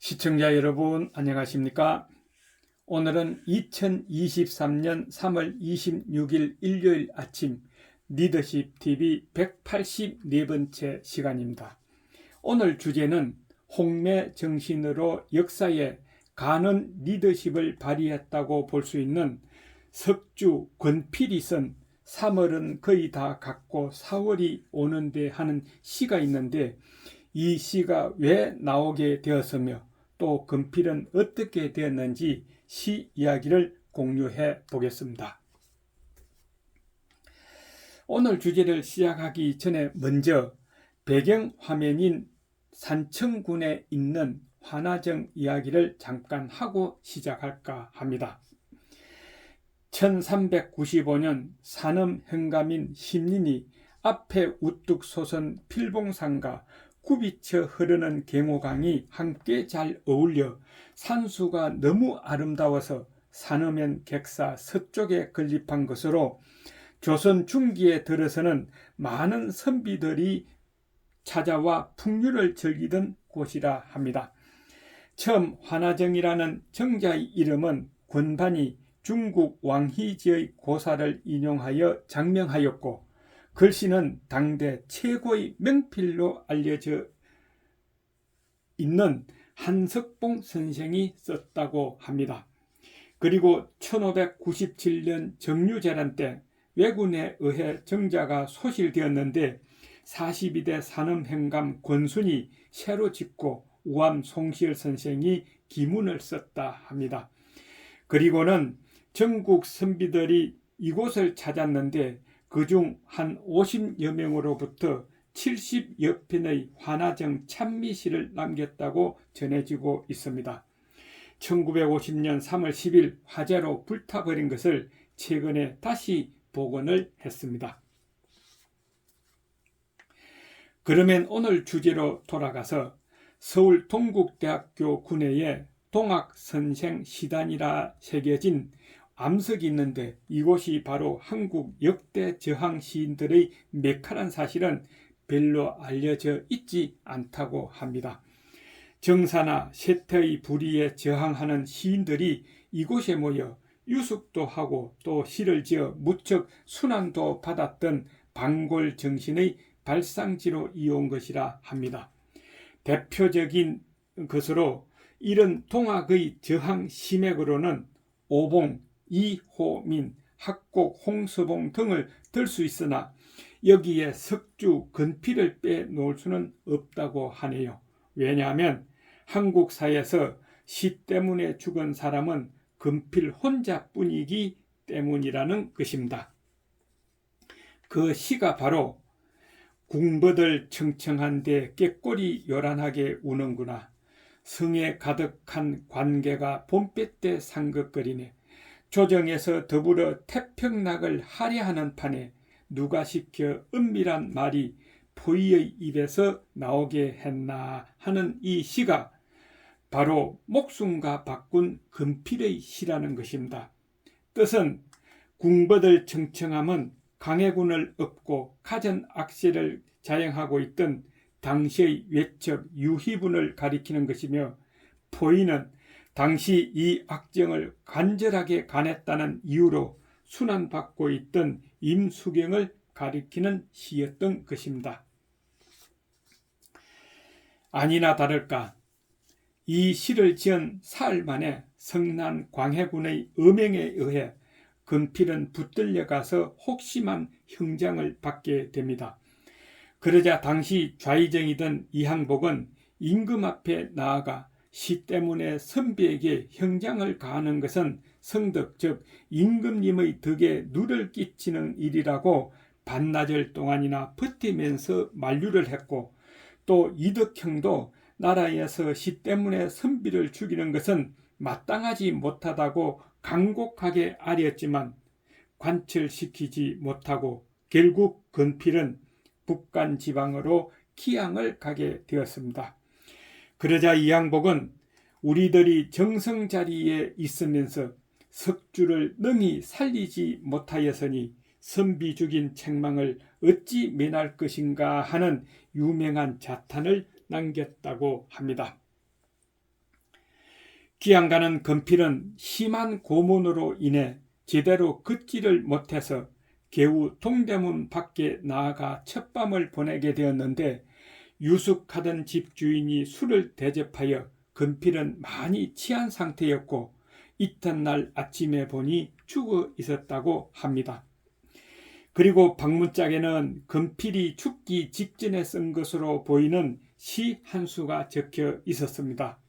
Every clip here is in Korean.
시청자 여러분 안녕하십니까? 오늘은 2023년 3월 26일 일요일 아침 리더십 TV 184번째 시간입니다. 오늘 주제는 홍매 정신으로 역사에 가는 리더십을 발휘했다고 볼 수 있는 석주 권필이 쓴 3월은 거의 다 갔고 4월이 오는데 하는 시가 있는데, 이 시가 왜 나오게 되었으며 또 권필은 어떻게 되었는지 시 이야기를 공유해 보겠습니다. 오늘 주제를 시작하기 전에 먼저 배경 화면인 산청군에 있는 환화정 이야기를 잠깐 하고 시작할까 합니다. 1395년 산엄 현감인 심린이 앞에 우뚝 솟은 필봉산과 굽이쳐 흐르는 경호강이 함께 잘 어울려 산수가 너무 아름다워서 산엄현 객사 서쪽에 건립한 것으로 조선 중기에 들어서는 많은 선비들이 찾아와 풍류를 즐기던 곳이라 합니다. 처음 환화정이라는 정자의 이름은 권반이 중국 왕희지의 고사를 인용하여 장명하였고, 글씨는 당대 최고의 명필로 알려져 있는 한석봉 선생이 썼다고 합니다. 그리고 1597년 정유재란 때 왜군에 의해 정자가 소실되었는데 42대 산엄현감 권순이 새로 짓고 우암 송시열 선생이 기문을 썼다 합니다. 그리고는 전국 선비들이 이곳을 찾았는데 그중 한 50여 명으로부터 70여 편의 환화정 찬미시를 남겼다고 전해지고 있습니다. 1950년 3월 10일 화재로 불타버린 것을 최근에 다시 복원을 했습니다. 그러면 오늘 주제로 돌아가서 서울 동국대학교 군내에 동학선생시단이라 새겨진 암석이 있는데, 이곳이 바로 한국 역대 저항 시인들의 메카란 사실은 별로 알려져 있지 않다고 합니다. 정사나 세태의 불의에 저항하는 시인들이 이곳에 모여 유숙도 하고 또 시를 지어 무척 순환도 받았던 방골 정신의 발상지로 이어온 것이라 합니다. 대표적인 것으로 이런 동학의 저항 시맥으로는 오봉, 이호민, 학곡, 홍서봉 등을 들 수 있으나 여기에 석주, 권필을 빼놓을 수는 없다고 하네요. 왜냐하면 한국사에서 시 때문에 죽은 사람은 권필 혼자뿐이기 때문이라는 것입니다. 그 시가 바로 궁버들 청청한데 꾀꼬리 요란하게 우는구나. 성에 가득한 관계가 봄볕 때 상긋거리네. 조정에서 더불어 태평락을 하려하는 판에 누가 시켜 은밀한 말이 포이의 입에서 나오게 했나 하는 이 시가 바로 목숨과 바꾼 권필의 시라는 것입니다. 뜻은 궁버들 청청함은 강해군을 엎고 가전 악세를 자행하고 있던 당시의 외척 유희분을 가리키는 것이며, 포이는 당시 이 악정을 간절하게 간했다는 이유로 순환받고 있던 임수경을 가리키는 시였던 것입니다. 아니나 다를까 이 시를 지은 사흘 만에 성난 광해군의 음행에 의해 권필은 붙들려 가서 혹심한 형장을 받게 됩니다. 그러자 당시 좌의정이던 이항복은 임금 앞에 나아가 시 때문에 선비에게 형장을 가하는 것은 성덕, 즉 임금님의 덕에 누를 끼치는 일이라고 반나절 동안이나 버티면서 만류를 했고, 또 이덕형도 나라에서 시 때문에 선비를 죽이는 것은 마땅하지 못하다고 간곡하게 아뢰었지만 관철시키지 못하고 결국 권필은 북간 지방으로 기양을 가게 되었습니다. 그러자 이항복은 우리들이 정성 자리에 있으면서 석주를 능히 살리지 못하였으니 선비 죽인 책망을 어찌 면할 것인가 하는 유명한 자탄을 남겼다고 합니다. 귀양가는 건필은 심한 고문으로 인해 제대로 걷지를 못해서 겨우 동대문 밖에 나아가 첫밤을 보내게 되었는데 유숙하던 집주인이 술을 대접하여 건필은 많이 취한 상태였고 이튿날 아침에 보니 죽어 있었다고 합니다. 그리고 방문짝에는 건필이 죽기 직전에 쓴 것으로 보이는 시 한 수가 적혀 있었습니다.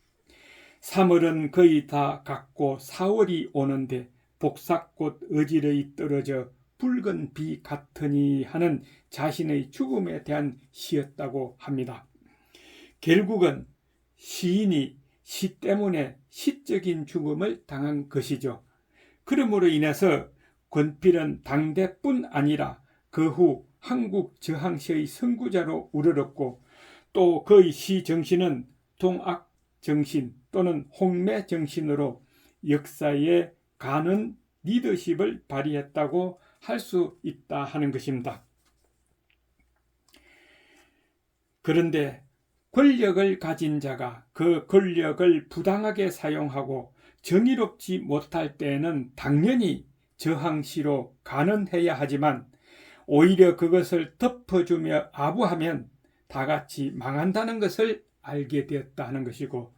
3월은 거의 다 갔고 4월이 오는데 복사꽃 어지러이 떨어져 붉은 비 같으니 하는 자신의 죽음에 대한 시였다고 합니다. 결국은 시인이 시 때문에 시적인 죽음을 당한 것이죠. 그러므로 인해서 권필은 당대뿐 아니라 그 후 한국 저항시의 선구자로 우러렀고 또 그의 시 정신은 동학정신 또는 홍매정신으로 역사에 가는 리더십을 발휘했다고 할 수 있다 하는 것입니다. 그런데 권력을 가진 자가 그 권력을 부당하게 사용하고 정의롭지 못할 때에는 당연히 저항시로 간언해야 하지만 오히려 그것을 덮어주며 아부하면 다같이 망한다는 것을 알게 되었다 하는 것이고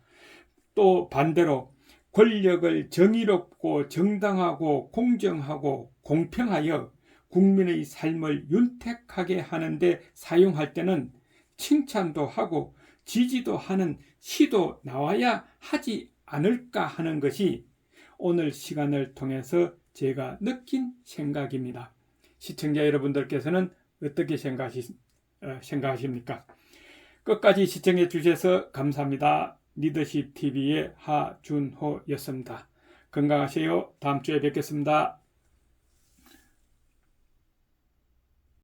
또 반대로 권력을 정의롭고 정당하고 공정하고 공평하여 국민의 삶을 윤택하게 하는데 사용할 때는 칭찬도 하고 지지도 하는 시도 나와야 하지 않을까 하는 것이 오늘 시간을 통해서 제가 느낀 생각입니다. 시청자 여러분들께서는 어떻게 생각하십니까? 끝까지 시청해 주셔서 감사합니다. 리더십TV의 하준호였습니다. 건강하세요. 다음 주에 뵙겠습니다.